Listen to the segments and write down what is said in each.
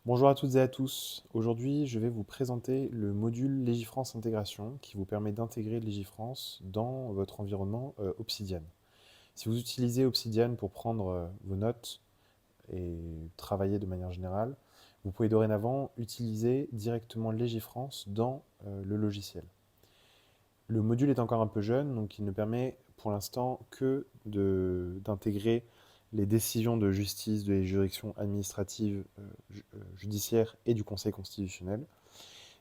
Bonjour à toutes et à tous. Aujourd'hui, je vais vous présenter le module Légifrance Intégration qui vous permet d'intégrer Légifrance dans votre environnement Obsidian. Si vous utilisez Obsidian pour prendre vos notes et travailler de manière générale, vous pouvez dorénavant utiliser directement Légifrance dans le logiciel. Le module est encore un peu jeune, donc il ne permet pour l'instant que d'intégrer les décisions de justice de les juridictions administratives, judiciaires et du Conseil constitutionnel.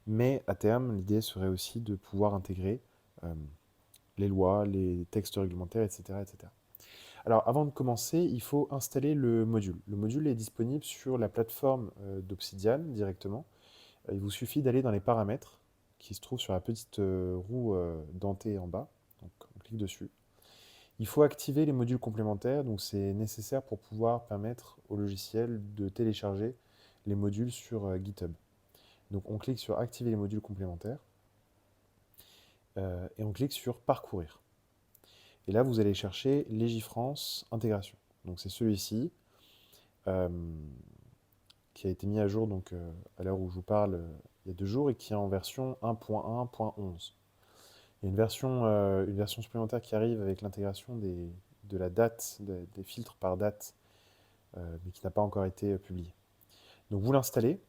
Mais à terme, l'idée serait aussi de pouvoir intégrer euh, les lois, les textes réglementaires, etc., etc. Alors avant de commencer, il faut installer le module. Le module est disponible sur la plateforme d'Obsidian directement. Il vous suffit d'aller dans les paramètres qui se trouvent sur la petite roue dentée en bas. Donc on clique dessus. Il faut activer les modules complémentaires, donc c'est nécessaire pour pouvoir permettre au logiciel de télécharger les modules sur GitHub. Donc on clique sur activer les modules complémentaires et on clique sur parcourir. Et là vous allez chercher Légifrance intégration. Donc c'est celui-ci euh, qui a été mis à jour donc, à l'heure où je vous parle il y a 2 jours et qui est en version 1.1.11. Il y a une version supplémentaire qui arrive avec l'intégration de la date, des filtres par date, mais qui n'a pas encore été publiée. Donc vous l'installez,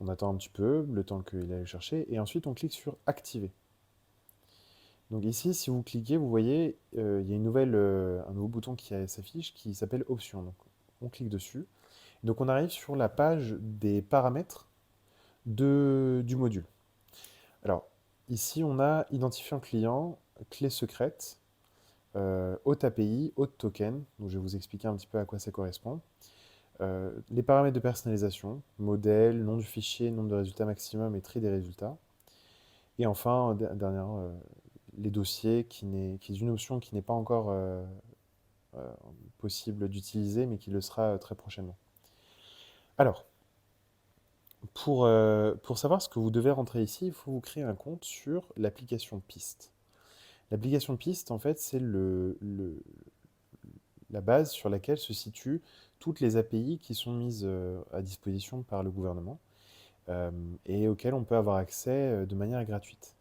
on attend un petit peu, le temps qu'il aille le chercher, et ensuite on clique sur Activer. Donc ici, si vous cliquez, vous voyez, il y a un nouveau bouton qui s'affiche qui s'appelle Options. Donc on clique dessus. Donc on arrive sur la page des paramètres du module. Alors ici, on a identifiant client, clé secrète, hôte API, hôte token. Donc je vais vous expliquer un petit peu à quoi ça correspond. Les paramètres de personnalisation, modèle, nom du fichier, nombre de résultats maximum et tri des résultats. Et enfin, dernière, les dossiers, qui est une option qui n'est pas encore euh, possible d'utiliser, mais qui le sera très prochainement. Alors, pour savoir ce que vous devez rentrer ici, il faut vous créer un compte sur l'application Piste. L'application Piste, en fait, c'est la base sur laquelle se situent toutes les API qui sont mises à disposition par le gouvernement euh, et auxquelles on peut avoir accès de manière gratuite.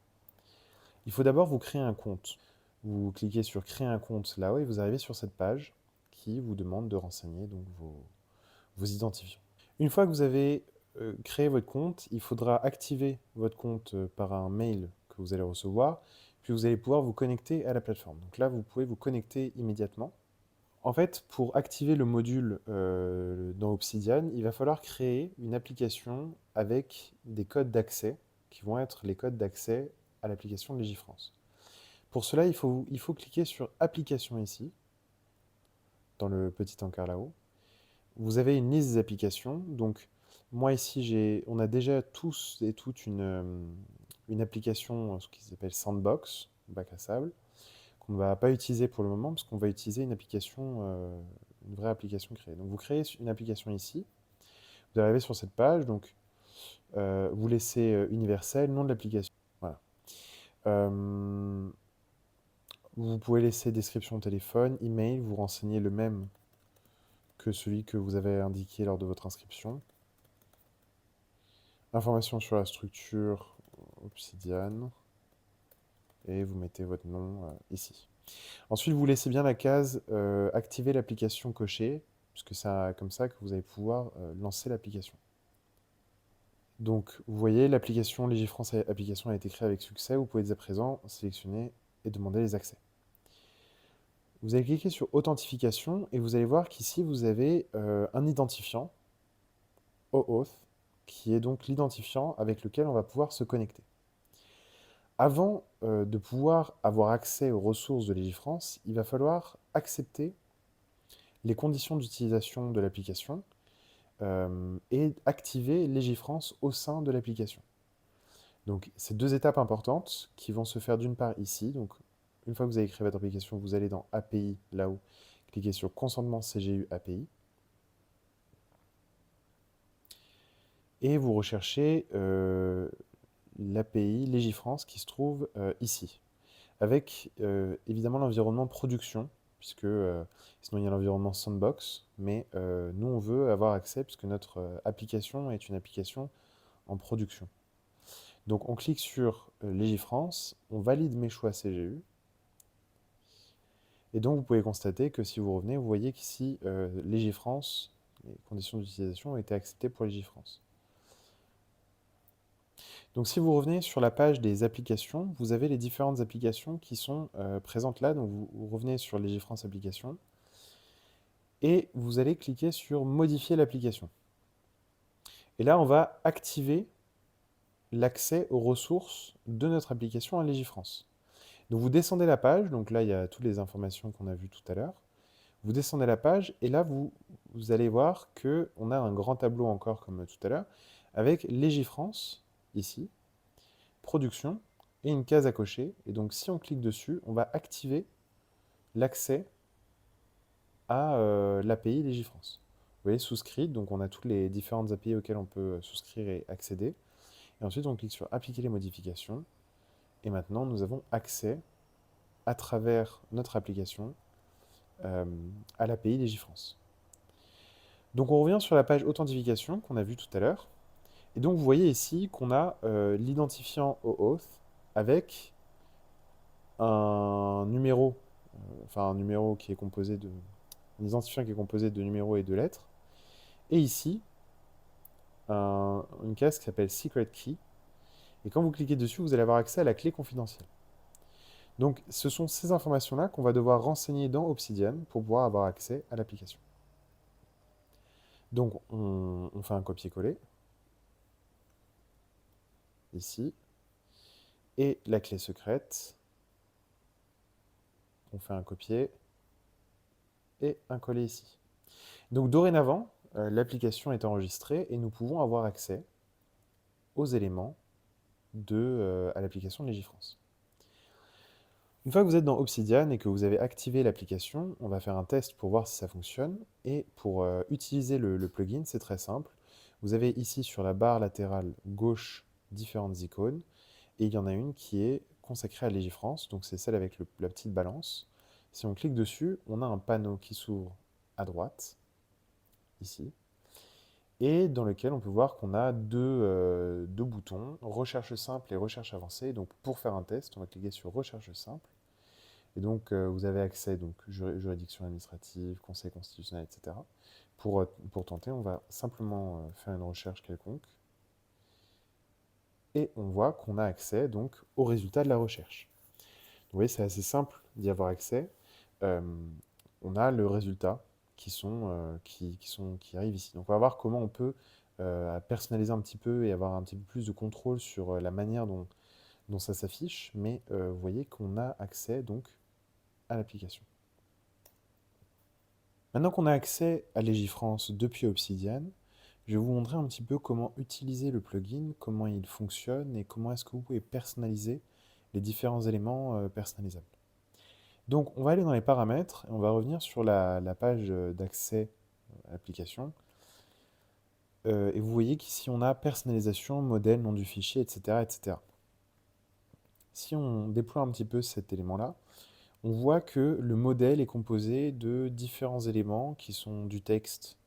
Il faut d'abord vous créer un compte. Vous cliquez sur créer un compte là-haut et vous arrivez sur cette page qui vous demande de renseigner donc vos identifiants. Une fois que vous avez créé votre compte, il faudra activer votre compte par un mail que vous allez recevoir, puis vous allez pouvoir vous connecter à la plateforme. Donc là, vous pouvez vous connecter immédiatement. En fait, pour activer le module dans Obsidian, il va falloir créer une application avec des codes d'accès qui vont être les codes d'accès à l'application de Légifrance. Pour cela, il faut cliquer sur Application ici, dans le petit encart là-haut. Vous avez une liste des applications. Donc, moi ici, on a déjà tous et toutes une application, ce qui s'appelle Sandbox, bac à sable, qu'on ne va pas utiliser pour le moment, parce qu'on va utiliser une vraie application créée. Donc, vous créez une application ici. Vous arrivez sur cette page, donc vous laissez universel, nom de l'application. Voilà. Euh, Vous pouvez laisser description téléphone, email, vous renseignez le même que celui que vous avez indiqué lors de votre inscription. Information sur la structure Obsidian. Et vous mettez votre nom ici. Ensuite, vous laissez bien la case activer l'application cochée, puisque c'est comme ça que vous allez pouvoir lancer l'application. Donc, vous voyez, l'application Légifrance application a été créée avec succès. Vous pouvez dès à présent sélectionner et demander les accès. Vous allez cliquer sur Authentification et vous allez voir qu'ici, vous avez un identifiant, OAuth, qui est donc l'identifiant avec lequel on va pouvoir se connecter. Avant de pouvoir avoir accès aux ressources de Légifrance, il va falloir accepter les conditions d'utilisation de l'application et activer Légifrance au sein de l'application. Donc, c'est 2 étapes importantes qui vont se faire d'une part ici. Donc, une fois que vous avez créé votre application, vous allez dans API, là-haut, cliquez sur Consentement CGU API, et vous recherchez l'API Légifrance qui se trouve ici, avec évidemment l'environnement production, puisque sinon il y a l'environnement sandbox, mais nous on veut avoir accès puisque notre application est une application en production. Donc on clique sur Légifrance, on valide mes choix CGU, et donc vous pouvez constater que si vous revenez, vous voyez qu'ici Légifrance, les conditions d'utilisation ont été acceptées pour Légifrance. Donc si vous revenez sur la page des applications, vous avez les différentes applications qui sont présentes là. Donc vous revenez sur Légifrance Applications et vous allez cliquer sur Modifier l'application. Et là, on va activer l'accès aux ressources de notre application à Légifrance. Donc vous descendez la page, donc là il y a toutes les informations qu'on a vues tout à l'heure. Vous descendez la page et là vous allez voir qu'on a un grand tableau encore comme tout à l'heure avec Légifrance ici, production et une case à cocher. Et donc si on clique dessus, on va activer l'accès à l'API Légifrance. Vous voyez, souscrit, donc on a toutes les différentes API auxquelles on peut souscrire et accéder. Et ensuite on clique sur appliquer les modifications. Et maintenant nous avons accès à travers notre application à l'API Légifrance. Donc on revient sur la page authentification qu'on a vue tout à l'heure. Et donc vous voyez ici qu'on a l'identifiant OAuth avec un numéro, un numéro qui est composé de, un identifiant qui est composé de numéros et de lettres. Et ici, une case qui s'appelle Secret Key. Et quand vous cliquez dessus, vous allez avoir accès à la clé confidentielle. Donc ce sont ces informations-là qu'on va devoir renseigner dans Obsidian pour pouvoir avoir accès à l'application. Donc on fait un copier-coller, ici, et la clé secrète, on fait un copier et un coller ici. Donc dorénavant, l'application est enregistrée et nous pouvons avoir accès aux éléments à l'application de Légifrance. Une fois que vous êtes dans Obsidian et que vous avez activé l'application, on va faire un test pour voir si ça fonctionne. Et pour utiliser le plugin, c'est très simple. Vous avez ici sur la barre latérale gauche différentes icônes. Et il y en a une qui est consacrée à Légifrance, donc c'est celle avec la petite balance. Si on clique dessus, on a un panneau qui s'ouvre à droite, ici, et dans lequel on peut voir qu'on a deux boutons, recherche simple et recherche avancée. Donc pour faire un test, on va cliquer sur recherche simple. Et donc vous avez accès donc juridiction administrative, conseil constitutionnel, etc. Pour tenter, on va simplement faire une recherche quelconque. Et on voit qu'on a accès donc aux résultats de la recherche. Vous voyez, c'est assez simple d'y avoir accès. On a le résultat qui arrive ici. Donc on va voir comment on peut personnaliser un petit peu et avoir un petit peu plus de contrôle sur la manière dont ça s'affiche. Mais vous voyez qu'on a accès donc à l'application. Maintenant qu'on a accès à Légifrance depuis Obsidian, je vais vous montrer un petit peu comment utiliser le plugin, comment il fonctionne et comment est-ce que vous pouvez personnaliser les différents éléments personnalisables. Donc on va aller dans les paramètres et on va revenir sur la page d'accès à l'application. Et vous voyez qu'ici on a personnalisation, modèle, nom du fichier, etc., etc. Si on déploie un petit peu cet élément-là, on voit que le modèle est composé de différents éléments qui sont du texte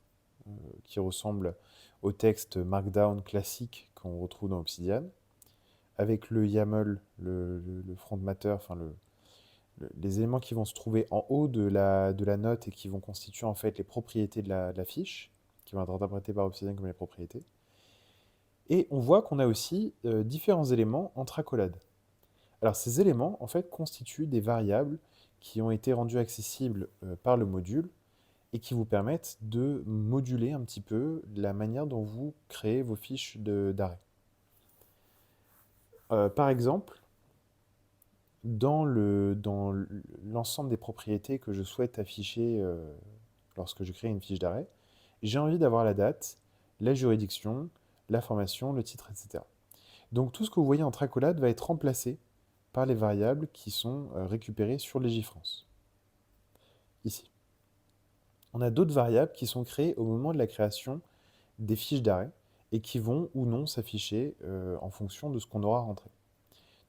qui ressemble au texte Markdown classique qu'on retrouve dans Obsidian, avec le YAML, le front matter, les éléments qui vont se trouver en haut de la note et qui vont constituer en fait les propriétés de la fiche, qui vont être interprétées par Obsidian comme les propriétés. Et on voit qu'on a aussi différents éléments entre accolades. Alors ces éléments en fait constituent des variables qui ont été rendues accessibles par le module et qui vous permettent de moduler un petit peu la manière dont vous créez vos fiches d'arrêt. Par exemple, dans l'ensemble des propriétés que je souhaite afficher lorsque je crée une fiche d'arrêt, j'ai envie d'avoir la date, la juridiction, la formation, le titre, etc. Donc tout ce que vous voyez entre accolades va être remplacé par les variables qui sont récupérées sur Légifrance. Ici. On a d'autres variables qui sont créées au moment de la création des fiches d'arrêt et qui vont ou non s'afficher en fonction de ce qu'on aura rentré.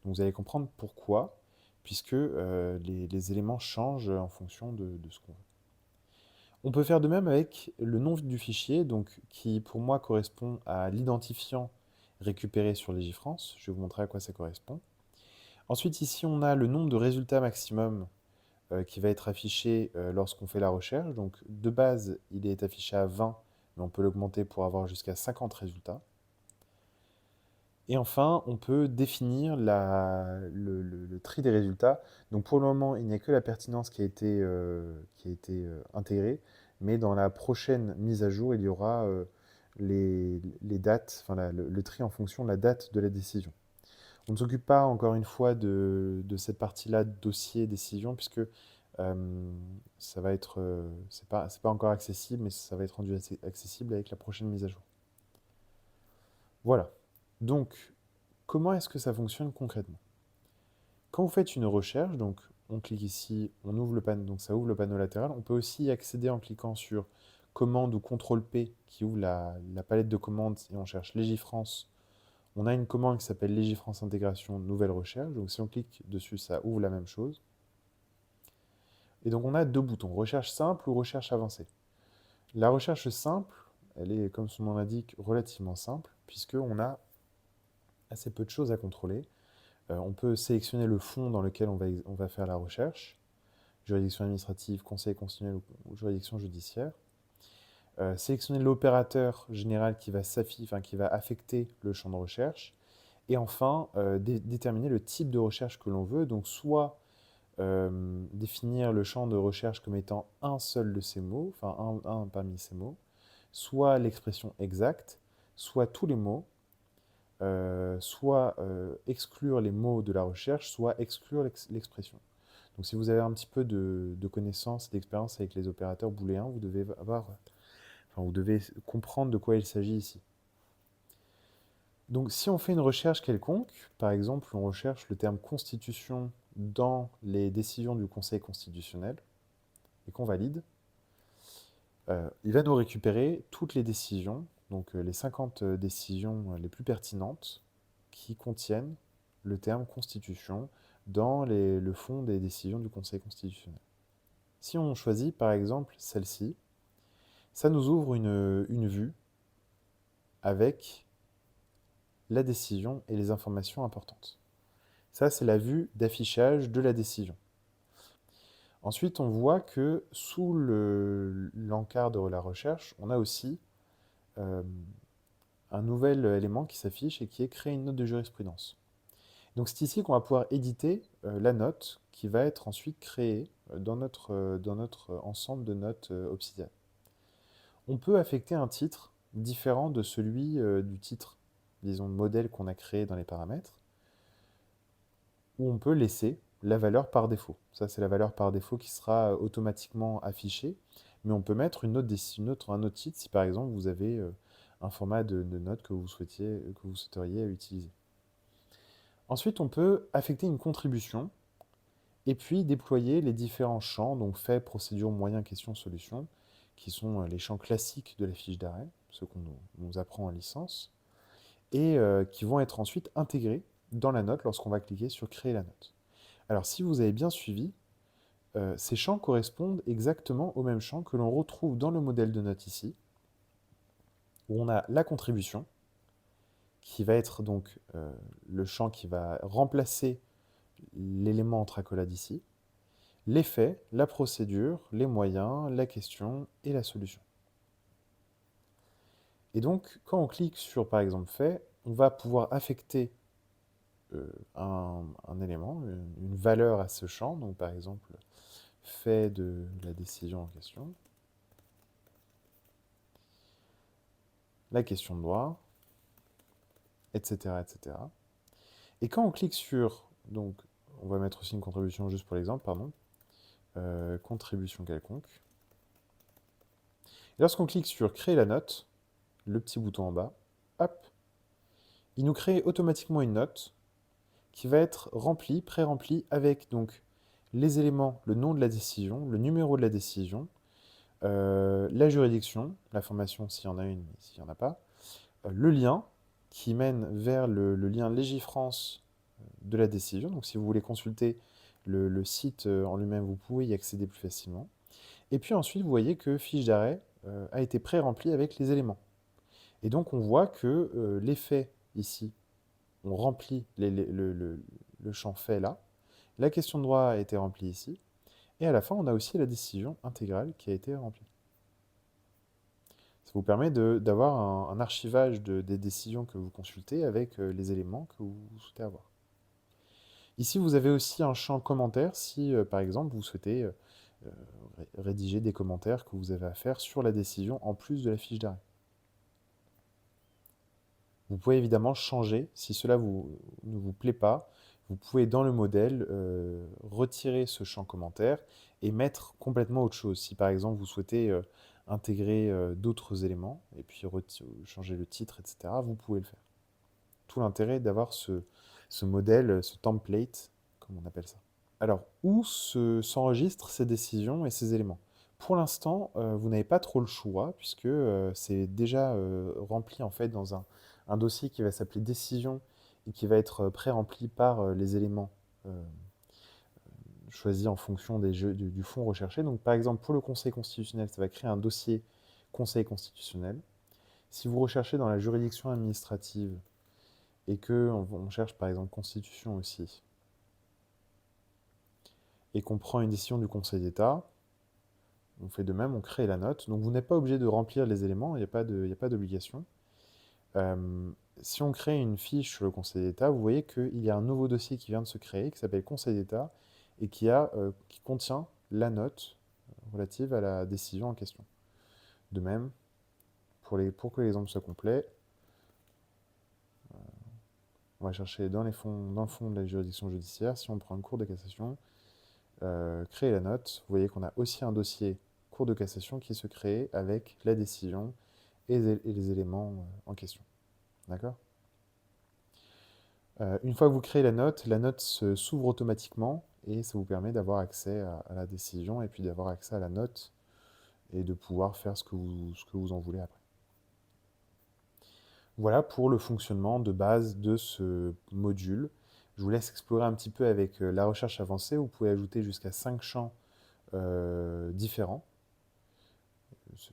Donc vous allez comprendre pourquoi, puisque les éléments changent en fonction de ce qu'on veut. On peut faire de même avec le nom du fichier, donc, qui pour moi correspond à l'identifiant récupéré sur Légifrance. Je vais vous montrer à quoi ça correspond. Ensuite, ici, on a le nombre de résultats maximum qui va être affiché lorsqu'on fait la recherche. Donc, de base, il est affiché à 20, mais on peut l'augmenter pour avoir jusqu'à 50 résultats. Et enfin, on peut définir le tri des résultats. Donc pour le moment, il n'y a que la pertinence qui a été intégrée, mais dans la prochaine mise à jour, il y aura les dates, enfin le tri en fonction de la date de la décision. On ne s'occupe pas, encore une fois, de cette partie-là, dossier, décision, puisque ça va être, c'est pas encore accessible, mais ça va être rendu accessible avec la prochaine mise à jour. Voilà. Donc, comment est-ce que ça fonctionne concrètement? Quand vous faites une recherche, donc on clique ici, on ouvre le panneau, donc ça ouvre le panneau latéral. On peut aussi y accéder en cliquant sur commande ou CTRL-P qui ouvre la palette de commandes et on cherche Légifrance. On a une commande qui s'appelle Légifrance Intégration Nouvelle Recherche. Donc si on clique dessus, ça ouvre la même chose. Et donc on a deux boutons, recherche simple ou recherche avancée. La recherche simple, elle est, comme son nom l'indique, relativement simple, puisqu'on a assez peu de choses à contrôler. On peut sélectionner le fond dans lequel on va faire la recherche, juridiction administrative, conseil constitutionnel ou juridiction judiciaire. Sélectionner l'opérateur général qui va affecter le champ de recherche. Et enfin, déterminer le type de recherche que l'on veut. Donc soit définir le champ de recherche comme étant un seul de ces mots, enfin un parmi ces mots, soit l'expression exacte, soit tous les mots, soit exclure les mots de la recherche, soit exclure l'expression. Donc si vous avez un petit peu de connaissances et d'expérience avec les opérateurs booléens, vous devez comprendre de quoi il s'agit ici. Donc si on fait une recherche quelconque, par exemple on recherche le terme constitution dans les décisions du Conseil constitutionnel, et qu'on valide, il va nous récupérer toutes les décisions, donc les 50 décisions les plus pertinentes qui contiennent le terme constitution dans le fond des décisions du Conseil constitutionnel. Si on choisit par exemple celle-ci, ça nous ouvre une vue avec la décision et les informations importantes. Ça, c'est la vue d'affichage de la décision. Ensuite, on voit que sous l'encart de la recherche, on a aussi euh, un nouvel élément qui s'affiche et qui est créer une note de jurisprudence. Donc c'est ici qu'on va pouvoir éditer la note qui va être ensuite créée dans notre ensemble de notes Obsidian. On peut affecter un titre différent de celui du titre, disons, modèle qu'on a créé dans les paramètres, ou on peut laisser la valeur par défaut. Ça, c'est la valeur par défaut qui sera automatiquement affichée, mais on peut mettre un autre titre si par exemple vous avez un format de note que vous souhaiteriez utiliser. Ensuite, on peut affecter une contribution et puis déployer les différents champs, donc fait, procédure, moyen, question, solution, qui sont les champs classiques de la fiche d'arrêt, ceux qu'on nous apprend en licence, et qui vont être ensuite intégrés dans la note lorsqu'on va cliquer sur créer la note. Alors si vous avez bien suivi, ces champs correspondent exactement aux mêmes champs que l'on retrouve dans le modèle de note ici, où on a la contribution, qui va être donc le champ qui va remplacer l'élément entre accolades ici, les faits, la procédure, les moyens, la question et la solution. Et donc, quand on clique sur, par exemple, fait, on va pouvoir affecter un élément, une valeur à ce champ, donc par exemple, fait de la décision en question, la question de droit, etc., etc. Et quand on clique sur, donc, on va mettre aussi une contribution juste pour l'exemple, pardon, contribution quelconque. Et lorsqu'on clique sur créer la note, le petit bouton en bas, hop, il nous crée automatiquement une note qui va être remplie, pré-remplie avec donc les éléments, le nom de la décision, le numéro de la décision, la juridiction, la formation s'il y en a une, mais s'il n'y en a pas, le lien qui mène vers le lien Légifrance de la décision. Donc si vous voulez consulter le site en lui-même, vous pouvez y accéder plus facilement. Et puis ensuite, vous voyez que fiche d'arrêt a été pré-remplie avec les éléments. Et donc, on voit que les faits ici, on remplit le champ fait là. La question de droit a été remplie ici. Et à la fin, on a aussi la décision intégrale qui a été remplie. Ça vous permet d'avoir un archivage des décisions que vous consultez avec les éléments que vous souhaitez avoir. Ici, vous avez aussi un champ commentaire si, par exemple, vous souhaitez rédiger des commentaires que vous avez à faire sur la décision en plus de la fiche d'arrêt. Vous pouvez évidemment changer si cela ne vous plaît pas. Vous pouvez dans le modèle retirer ce champ commentaire et mettre complètement autre chose. Si par exemple vous souhaitez intégrer d'autres éléments et puis changer le titre, etc., vous pouvez le faire. Tout l'intérêt d'avoir ce modèle, ce template, comme on appelle ça. Alors, où s'enregistrent ces décisions et ces éléments? Pour l'instant, vous n'avez pas trop le choix, puisque c'est déjà rempli en fait dans un dossier qui va s'appeler décision et qui va être pré-rempli par les éléments choisis en fonction du fond recherché. Donc, par exemple, pour le Conseil constitutionnel, ça va créer un dossier Conseil constitutionnel. Si vous recherchez dans la juridiction administrative et qu'on cherche par exemple Constitution aussi, et qu'on prend une décision du Conseil d'État, on fait de même, on crée la note. Donc vous n'êtes pas obligé de remplir les éléments, il n'y a pas d'obligation. Si on crée une fiche sur le Conseil d'État, vous voyez qu'il y a un nouveau dossier qui vient de se créer, qui s'appelle Conseil d'État, et qui contient la note relative à la décision en question. De même, pour que l'exemple soit complet, on va chercher dans le fond de la juridiction judiciaire, si on prend une cour de cassation, créer la note, vous voyez qu'on a aussi un dossier cour de cassation qui se crée avec la décision et les éléments en question. D'accord? Une fois que vous créez la note s'ouvre automatiquement et ça vous permet d'avoir accès à la décision et puis d'avoir accès à la note et de pouvoir faire ce que vous en voulez après. Voilà pour le fonctionnement de base de ce module. Je vous laisse explorer un petit peu avec la recherche avancée. Vous pouvez ajouter jusqu'à 5 champs différents.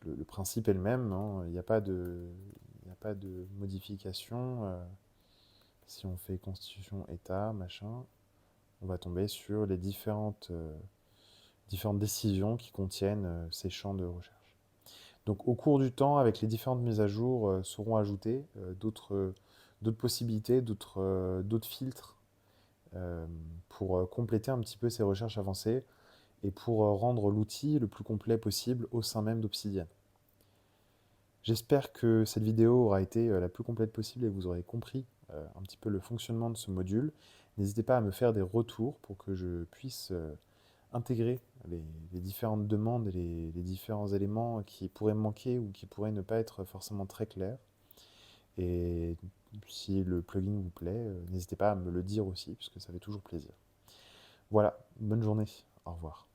Le principe est le même, hein. Il n'y a pas de modification. Si on fait constitution, état, machin, on va tomber sur les différentes décisions qui contiennent ces champs de recherche. Donc au cours du temps, avec les différentes mises à jour, seront ajoutées d'autres possibilités, d'autres filtres pour compléter un petit peu ces recherches avancées et pour rendre l'outil le plus complet possible au sein même d'Obsidian. J'espère que cette vidéo aura été la plus complète possible et que vous aurez compris un petit peu le fonctionnement de ce module. N'hésitez pas à me faire des retours pour que je puisse intégrer les différentes demandes et les différents éléments qui pourraient manquer ou qui pourraient ne pas être forcément très clairs. Et si le plugin vous plaît, n'hésitez pas à me le dire aussi, puisque ça fait toujours plaisir. Voilà, bonne journée, au revoir.